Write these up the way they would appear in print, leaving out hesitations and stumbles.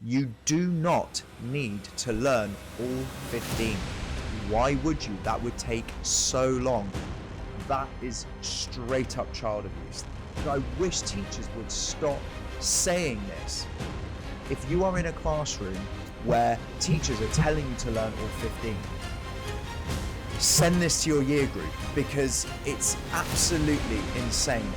You do not need to learn all 15. Why would you? That would take so long. That is straight up child abuse. I wish teachers would stop saying this. If you are in a classroom where teachers are telling you to learn all 15, send this to your year group because it's absolutely insane.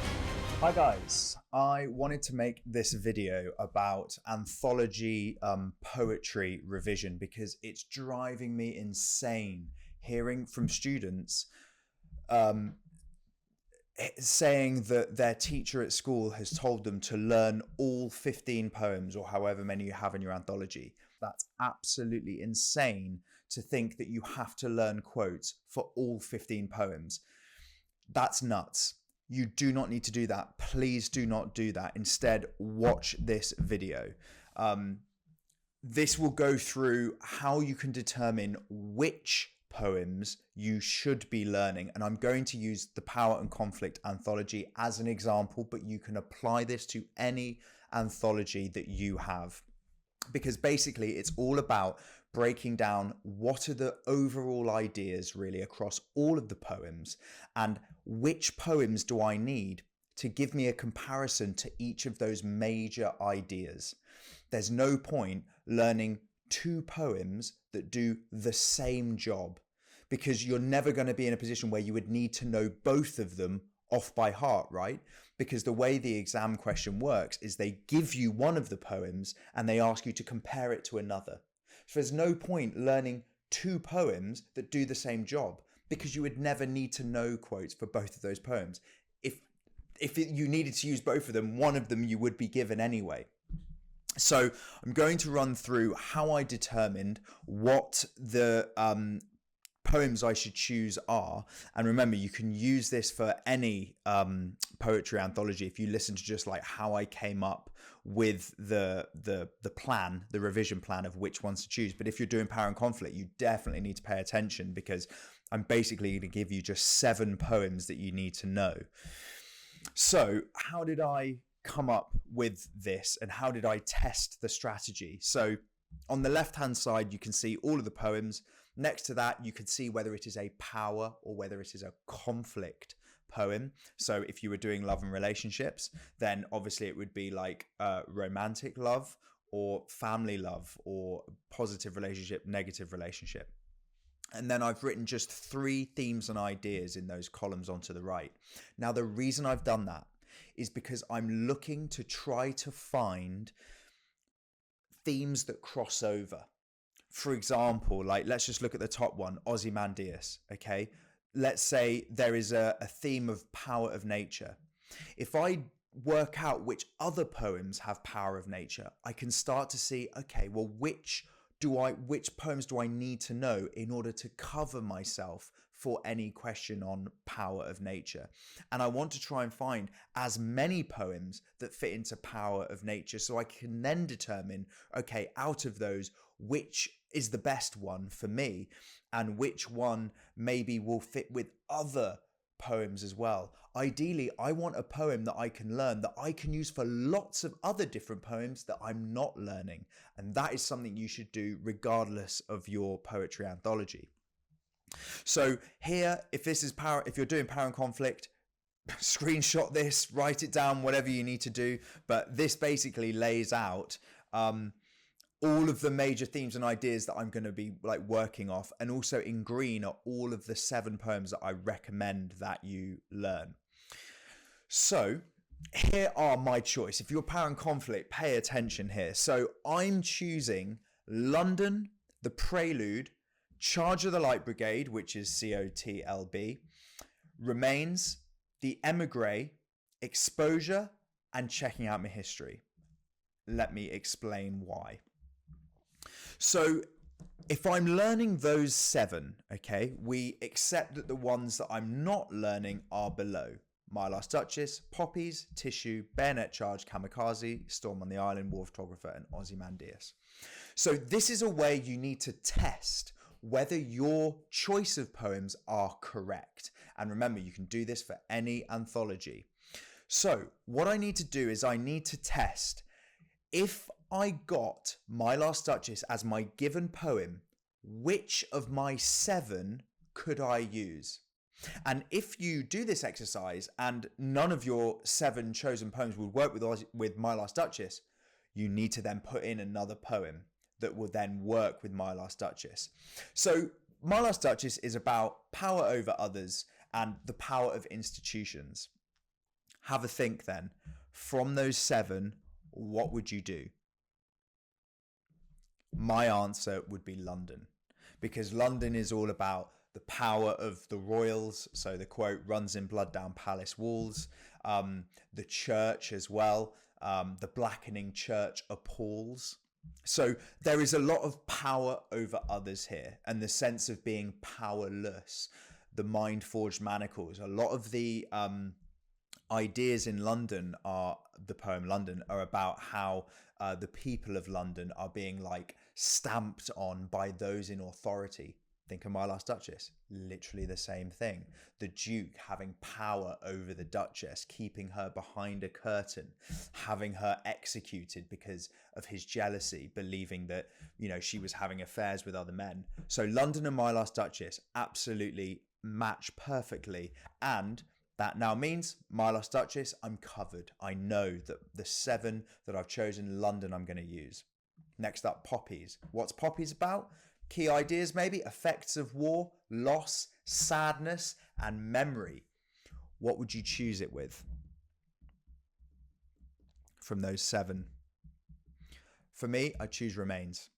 Hi guys, I wanted to make this video about anthology poetry revision because it's driving me insane hearing from students saying that their teacher at school has told them to learn all 15 poems or however many you have in your anthology. That's absolutely insane to think that you have to learn quotes for all 15 poems. That's nuts. You do not need to do that. Please do not do that. Instead, watch this video. This will go through how you can determine which poems you should be learning. And I'm going to use the Power and Conflict anthology as an example, but you can apply this to any anthology that you have. Because basically it's all about breaking down what are the overall ideas really across all of the poems and which poems do I need to give me a comparison to each of those major ideas. There's no point learning two poems that do the same job because you're never going to be in a position where you would need to know both of them off by heart, right? Because the way the exam question works is they give you one of the poems and they ask you to compare it to another. So there's no point learning two poems that do the same job because you would never need to know quotes for both of those poems. If you needed to use both of them, one of them you would be given anyway. So I'm going to run through how I determined what the poems I should choose are. And remember, you can use this for any poetry anthology if you listen to just like how I came up with the plan, the revision plan of which ones to choose. But if you're doing Power and Conflict, you definitely need to pay attention because I'm basically going to give you just 7 poems that you need to know. So how did I come up with this and how did I test the strategy? So on the left hand side you can see all of the poems. Next to that you can see whether it is a power or whether it is a conflict poem. So if you were doing love and relationships, then obviously it would be like romantic love or family love or positive relationship, negative relationship. And then I've written just 3 themes and ideas in those columns onto the right. Now, the reason I've done that is because I'm looking to try to find themes that cross over. For example, like let's just look at the top one, Ozymandias, okay? Let's say there is a theme of power of nature. If I work out which other poems have power of nature, I can start to see, okay, well, which poems do I need to know in order to cover myself for any question on power of nature? And I want to try and find as many poems that fit into power of nature so I can then determine, okay, out of those, which is the best one for me and which one maybe will fit with other poems as well. Ideally, I want a poem that I can learn that I can use for lots of other different poems that I'm not learning. And that is something you should do regardless of your poetry anthology. So here, if you're doing Power and Conflict, screenshot this, write it down, whatever you need to do. But this basically lays out all of the major themes and ideas that I'm going to be like working off. And also in green are all of the 7 poems that I recommend that you learn. So here are my choice. If you're Power and Conflict, pay attention here. So I'm choosing London, The Prelude, Charge of the Light Brigade, which is COTLB, Remains, The Emigre, Exposure, and Checking Out My History. Let me explain why. So if I'm learning those 7, okay, we accept that the ones that I'm not learning are below. My Last Duchess, Poppies, Tissue, Bayonet Charge, Kamikaze, Storm on the Island, War Photographer, and Ozymandias. So this is a way you need to test whether your choice of poems are correct. And remember, you can do this for any anthology. So what I need to do is I need to test if I got My Last Duchess as my given poem, which of my 7 could I use? And if you do this exercise and none of your 7 chosen poems would work with My Last Duchess, you need to then put in another poem that will then work with My Last Duchess. So My Last Duchess is about power over others and the power of institutions. Have a think then. From those 7, what would you do? My answer would be London, because London is all about the power of the royals. So the quote runs in blood down palace walls. The church as well. The blackening church appalls. So there is a lot of power over others here, and the sense of being powerless. The mind forged manacles. A lot of the ideas in London are the poem London are about how the people of London are being like stamped on by those in authority. Think of My Last Duchess, literally the same thing. The Duke having power over the Duchess, keeping her behind a curtain, having her executed because of his jealousy, believing that, you know, she was having affairs with other men. So London and My Last Duchess absolutely match perfectly. And that now means My Last Duchess, I'm covered. I know that the 7 that I've chosen, London, I'm going to use. Next up, Poppies. What's Poppies about? Key ideas maybe, effects of war, loss, sadness, and memory. What would you choose it with from those 7? For me, I choose Remains.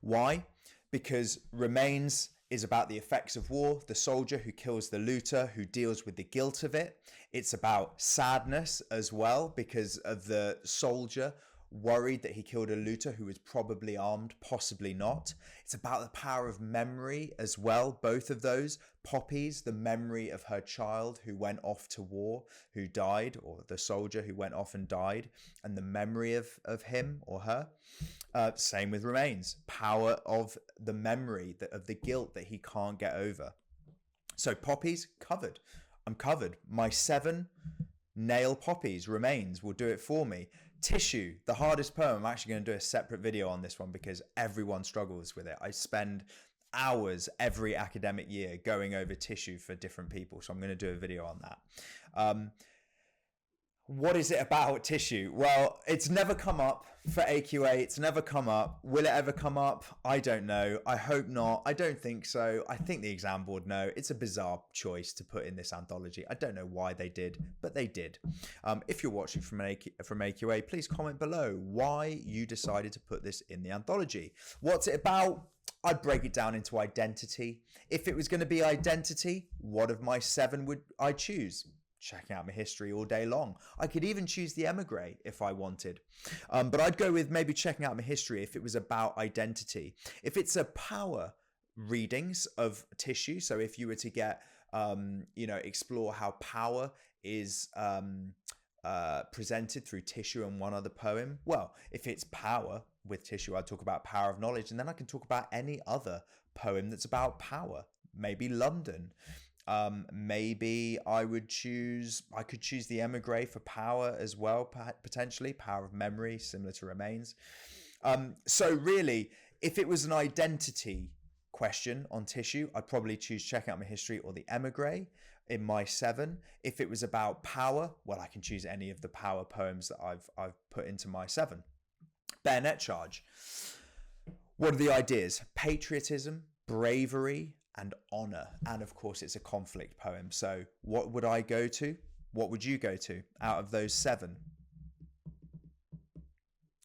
Why? Because Remains is about the effects of war, the soldier who kills the looter, who deals with the guilt of it. It's about sadness as well, because of the soldier worried that he killed a looter who was probably armed, possibly not. It's about the power of memory as well, both of those. Poppies, the memory of her child who went off to war, who died, or the soldier who went off and died, and the memory of him or her. Same with Remains, power of the memory of the guilt that he can't get over. So Poppies, covered. I'm covered. My 7 nail Poppies. Remains will do it for me. Tissue, the hardest poem. I'm actually going to do a separate video on this one because everyone struggles with it. I spend hours every academic year going over Tissue for different people, so I'm going to do a video on that. What is it about Tissue? Well, it's never come up for AQA. It's never come up. Will it ever come up? I don't know. I hope not. I don't think so. I think the exam board know. It's a bizarre choice to put in this anthology. I don't know why they did, but they did. If you're watching from AQA, please comment below why you decided to put this in the anthology. What's it about? I'd break it down into identity. If it was going to be identity, what of my 7 would I choose? Checking out my history all day long. I could even choose the emigre if I wanted. But I'd go with maybe checking out my history if it was about identity. If it's a power readings of Tissue, so if you were to get, explore how power is presented through Tissue and one other poem. Well, if it's power with Tissue, I'd talk about power of knowledge, and then I can talk about any other poem that's about power. Maybe London. Maybe I could choose the emigre for power as well, potentially power of memory, similar to Remains. So really, if it was an identity question on Tissue, I'd probably choose checking out my history or the emigre in my 7. If it was about power, well, I can choose any of the power poems that I've put into my 7. Bayonet Charge. What are the ideas? Patriotism, bravery, and honor. And of course, it's a conflict poem. So what would I go to? What would you go to out of those 7?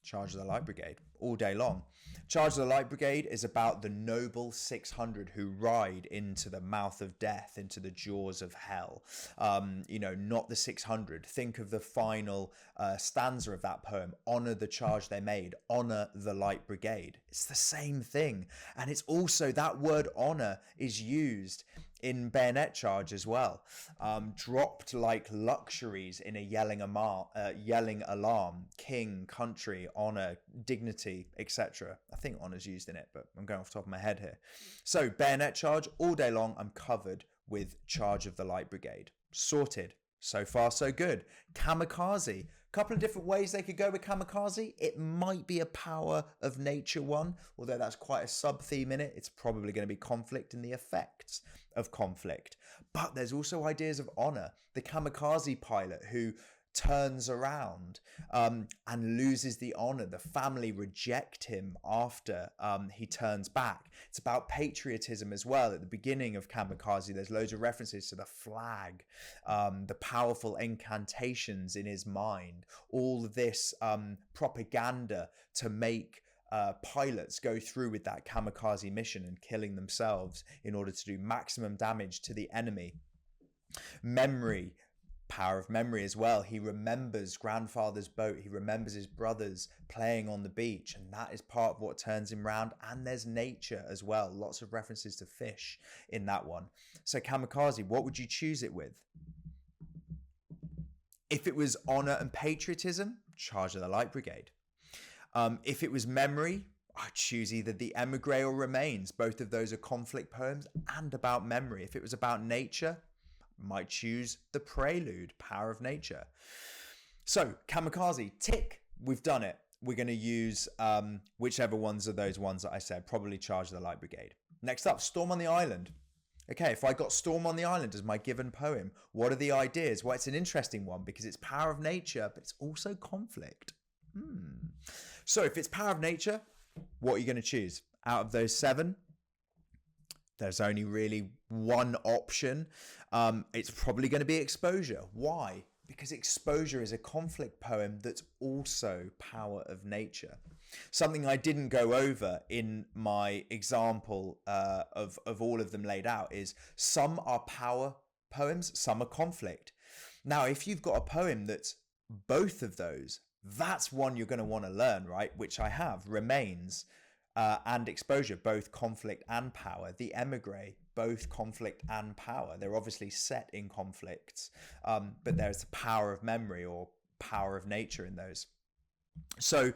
Charge of the Light Brigade, all day long. Charge of the Light Brigade is about the noble 600 who ride into the mouth of death, into the jaws of hell. Not the 600. Think of the final stanza of that poem. Honor the charge they made. Honor the Light Brigade. It's the same thing. And it's also that word honor is used in Bayonet Charge as well. Dropped like luxuries in a yelling alarm. King, country, honor, dignity, etc. I think honor's used in it, but I'm going off the top of my head here. So Bayonet Charge, all day long, I'm covered with Charge of the Light Brigade. Sorted. So far, so good. Kamikaze. Couple of different ways they could go with kamikaze. It might be a power of nature one, although that's quite a sub theme in it. It's probably going to be conflict and the effects of conflict. But there's also ideas of honor. The kamikaze pilot who turns around and loses the honor. The family reject him after he turns back. It's about patriotism as well. At the beginning of Kamikaze, there's loads of references to the flag, the powerful incantations in his mind, all of this propaganda to make pilots go through with that kamikaze mission and killing themselves in order to do maximum damage to the enemy. Memory, power of memory as well. He remembers grandfather's boat. He remembers his brothers playing on the beach, and that is part of what turns him round. And there's nature as well. Lots of references to fish in that one. So kamikaze, what would you choose it with? If it was honor and patriotism, Charge of the Light Brigade. If it was memory, I'd choose either The Emigre or Remains. Both of those are conflict poems and about memory. If it was about nature, might choose The Prelude, Power of Nature. So kamikaze, tick, we've done it. We're going to use whichever ones of those ones that I said, probably Charge of the Light Brigade. Next up, Storm on the Island. Okay, if I got Storm on the Island as my given poem, what are the ideas? Well, it's an interesting one because it's power of nature, but it's also conflict. So if it's power of nature, what are you going to choose? Out of those 7, there's only really one option. It's probably going to be Exposure. Why? Because Exposure is a conflict poem that's also power of nature. Something I didn't go over in my example of all of them laid out is some are power poems, some are conflict. Now, if you've got a poem that's both of those, that's one you're going to want to learn, right? Which I have. Remains and Exposure, both conflict and power. The Emigre, both conflict and power. They're obviously set in conflicts, but there's the power of memory or power of nature in those. So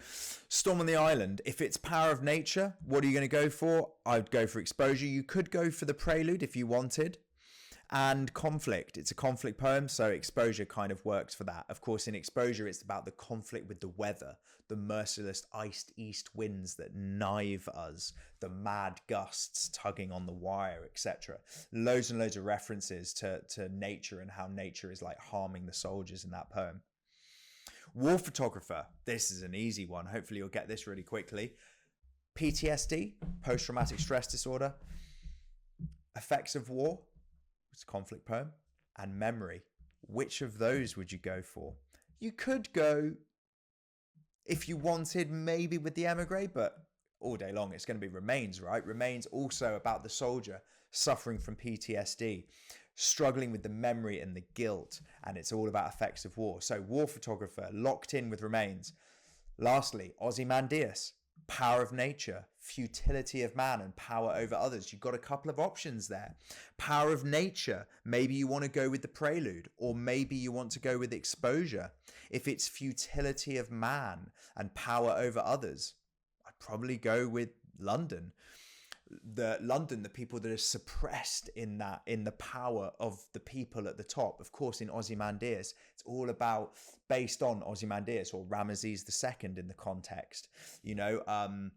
Storm on the Island, if it's power of nature, what are you going to go for? I'd go for Exposure. You could go for The Prelude if you wanted. And conflict, it's a conflict poem, so Exposure kind of works for that. Of course, in Exposure, it's about the conflict with the weather, the merciless iced east winds that knife us, the mad gusts tugging on the wire, etc. Loads and loads of references to nature and how nature is like harming the soldiers in that poem. War Photographer, this is an easy one. Hopefully you'll get this really quickly. PTSD, post-traumatic stress disorder. Effects of war, it's a conflict poem. And memory, which of those would you go for? You could go, if you wanted, maybe with The Emigre, but all day long it's going to be Remains, right? Remains also about the soldier suffering from PTSD, struggling with the memory and the guilt, and it's all about effects of war. So War Photographer, locked in with Remains. Lastly, Ozymandias, power of nature, futility of man and power over others. You've got a couple of options there. Power of nature, maybe you want to go with The Prelude, or maybe you want to go with Exposure. If it's futility of man and power over others, I'd probably go with London. The people that are suppressed in the power of the people at the top. Of course, in Ozymandias, it's all about, based on Ozymandias or Ramesses II in the context, the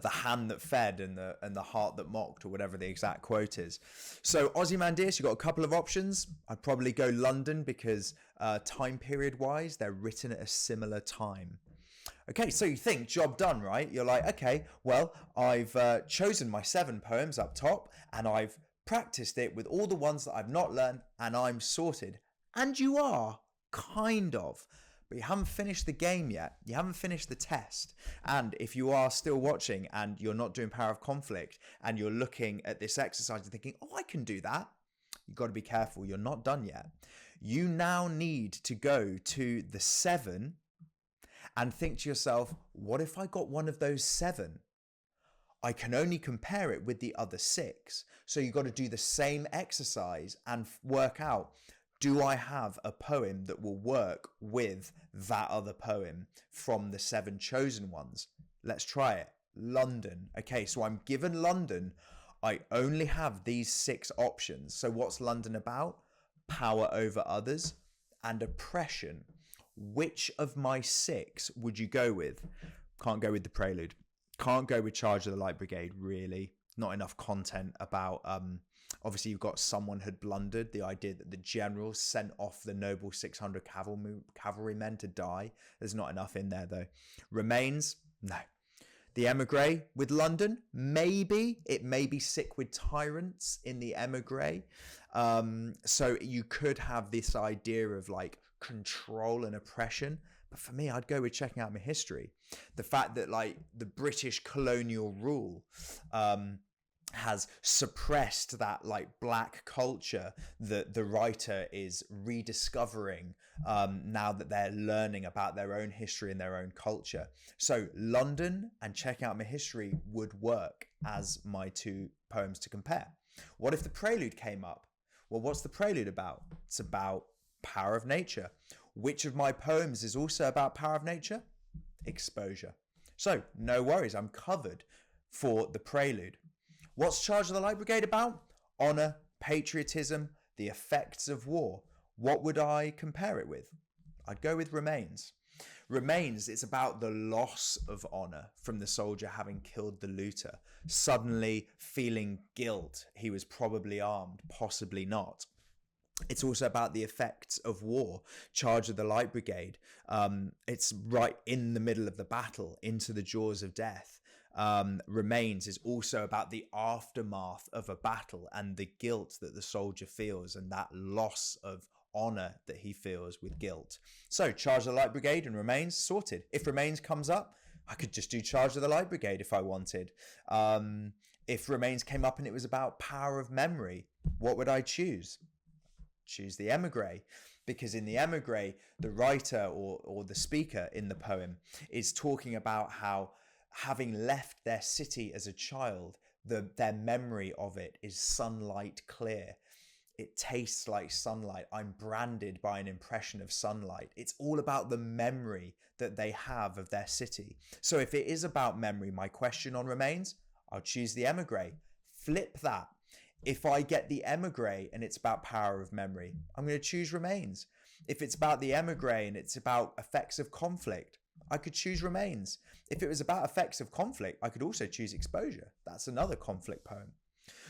hand that fed and the heart that mocked, or whatever the exact quote is. So Ozymandias, you've got a couple of options. I'd probably go London because time period wise, they're written at a similar time. Okay, so you think, job done, right? You're like, okay, well, I've chosen my 7 poems up top and I've practiced it with all the ones that I've not learned and I'm sorted. And you are, kind of. But you haven't finished the game yet. You haven't finished the test. And if you are still watching and you're not doing Power of Conflict and you're looking at this exercise and thinking, oh, I can do that, you've got to be careful. You're not done yet. You now need to go to the 7 and think to yourself, what if I got one of those 7? I can only compare it with the other 6. So you've got to do the same exercise and work out, do I have a poem that will work with that other poem from the 7 chosen ones? Let's try it. London. Okay, so I'm given London. I only have these 6 options. So what's London about? power over others, and oppression. Which of my 6 would you go with? Can't go with the Prelude. Can't go with Charge of the Light Brigade, really. Not enough content about, obviously you've got Someone Had Blundered, the idea that the general sent off the noble 600 cavalrymen to die. There's not enough in there though. Remains, no. The Emigre with London, maybe. It may be sick with tyrants in the Emigre. So you could have this idea of like control and oppression. But for me, I'd go with checking out my history. The fact that like the British colonial rule has suppressed that like black culture that the writer is rediscovering now that they're learning about their own history and their own culture. So London and Check Out My History would work as my 2 poems to compare. What if the Prelude came up? Well, what's the Prelude about? It's about power of nature. Which of my poems is also about power of nature? Exposure. So no worries, I'm covered for the Prelude. What's Charge of the Light Brigade about? Honour, patriotism, the effects of war. What would I compare it with? I'd go with Remains. Remains, it's about the loss of honour from the soldier having killed the looter, suddenly feeling guilt. He was probably armed, possibly not. It's also about the effects of war. Charge of the Light Brigade, it's right in the middle of the battle, into the jaws of death. Remains is also about the aftermath of a battle and the guilt that the soldier feels and that loss of honour that he feels with guilt. So Charge of the Light Brigade and Remains, sorted. If Remains comes up, I could just do Charge of the Light Brigade if I wanted. If Remains came up and it was about power of memory, what would I choose? Choose the Emigre, because in the Emigre, the writer or the speaker in the poem is talking about how, having left their city as a child, their memory of it is sunlight clear. It tastes like sunlight. I'm branded by an impression of sunlight. It's all about the memory that they have of their city. So if it is about memory, my question on Remains, I'll choose the Emigre. Flip that. If I get the Emigre and it's about power of memory, I'm going to choose Remains. If it's about the Emigre and it's about effects of conflict, I could choose Remains. If it was about effects of conflict, I could also choose Exposure. That's another conflict poem.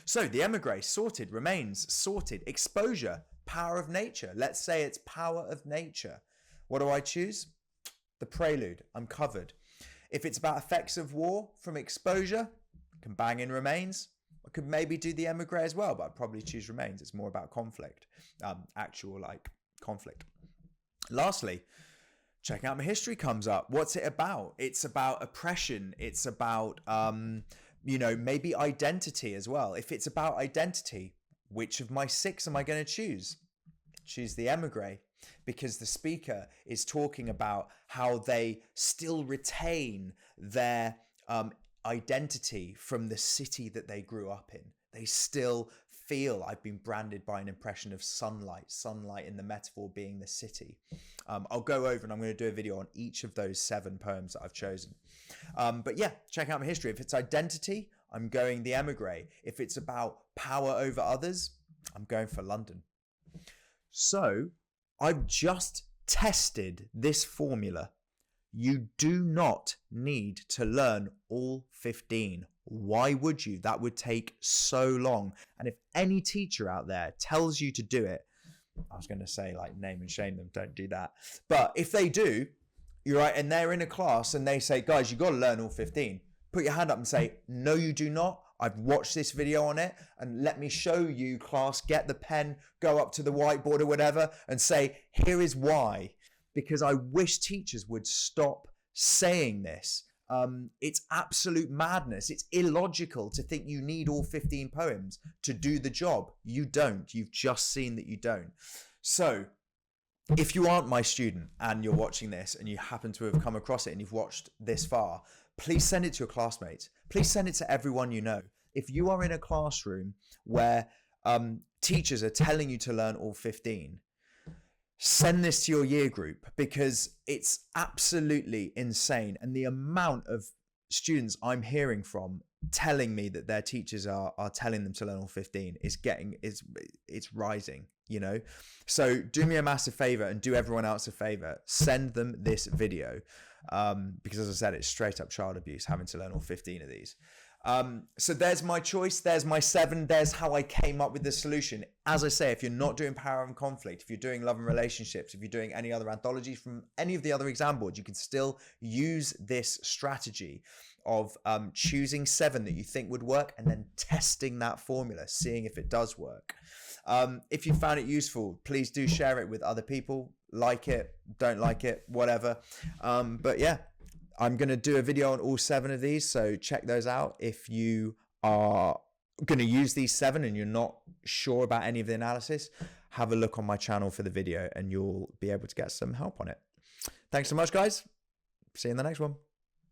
So the Emigre, sorted. Remains, sorted. Exposure, power of nature. Let's say it's power of nature. What do I choose? The Prelude. I'm covered. If it's about effects of war from Exposure, I can bang in Remains. I could maybe do the Emigre as well, but I'd probably choose Remains. It's more about conflict, actual like conflict. Lastly, Check Out My History comes up. What's it about? It's about oppression. It's about, maybe identity as well. If it's about identity, which of my 6 am I going to choose? Choose the Emigre, because the speaker is talking about how they still retain their identity from the city that they grew up in. They still feel, I've been branded by an impression of sunlight in the metaphor being the city. I'll go over and I'm going to do a video on each of those 7 poems that I've chosen. But yeah, Check Out My History. If it's identity, I'm going the Emigre. If it's about power over others, I'm going for London. So I've just tested this formula. You do not need to learn all 15. Why would you? That would take so long. And if any teacher out there tells you to do it, I was going to say like name and shame them, don't do that. But if they do, you're right, and they're in a class and they say, guys, you got to learn all 15. Put your hand up and say, no, you do not. I've watched this video on it and let me show you, class, get the pen, go up to the whiteboard or whatever and say, here is why. Because I wish teachers would stop saying this. It's absolute madness. It's illogical to think you need all 15 poems to do the job. You don't. You've just seen that you don't. So if you aren't my student and you're watching this and you happen to have come across it and you've watched this far, please send it to your classmates. Please send it to everyone you know. If you are in a classroom where teachers are telling you to learn all 15, send this to your year group, because it's absolutely insane. And the amount of students I'm hearing from telling me that their teachers are telling them to learn all 15 is it's rising, you know. So do me a massive favor and do everyone else a favor, send them this video, because as I said, it's straight up child abuse having to learn all 15 of these. So there's my choice, there's my 7, there's how I came up with the solution. As I say, if you're not doing Power and Conflict, if you're doing Love and Relationships, if you're doing any other anthologies from any of the other exam boards, you can still use this strategy of choosing 7 that you think would work and then testing that formula, seeing if it does work. If you found it useful, please do share it with other people. Like it, don't like it, whatever. But yeah, I'm going to do a video on all 7 of these, so check those out. If you are going to use these 7 and you're not sure about any of the analysis, have a look on my channel for the video and you'll be able to get some help on it. Thanks so much, guys. See you in the next one.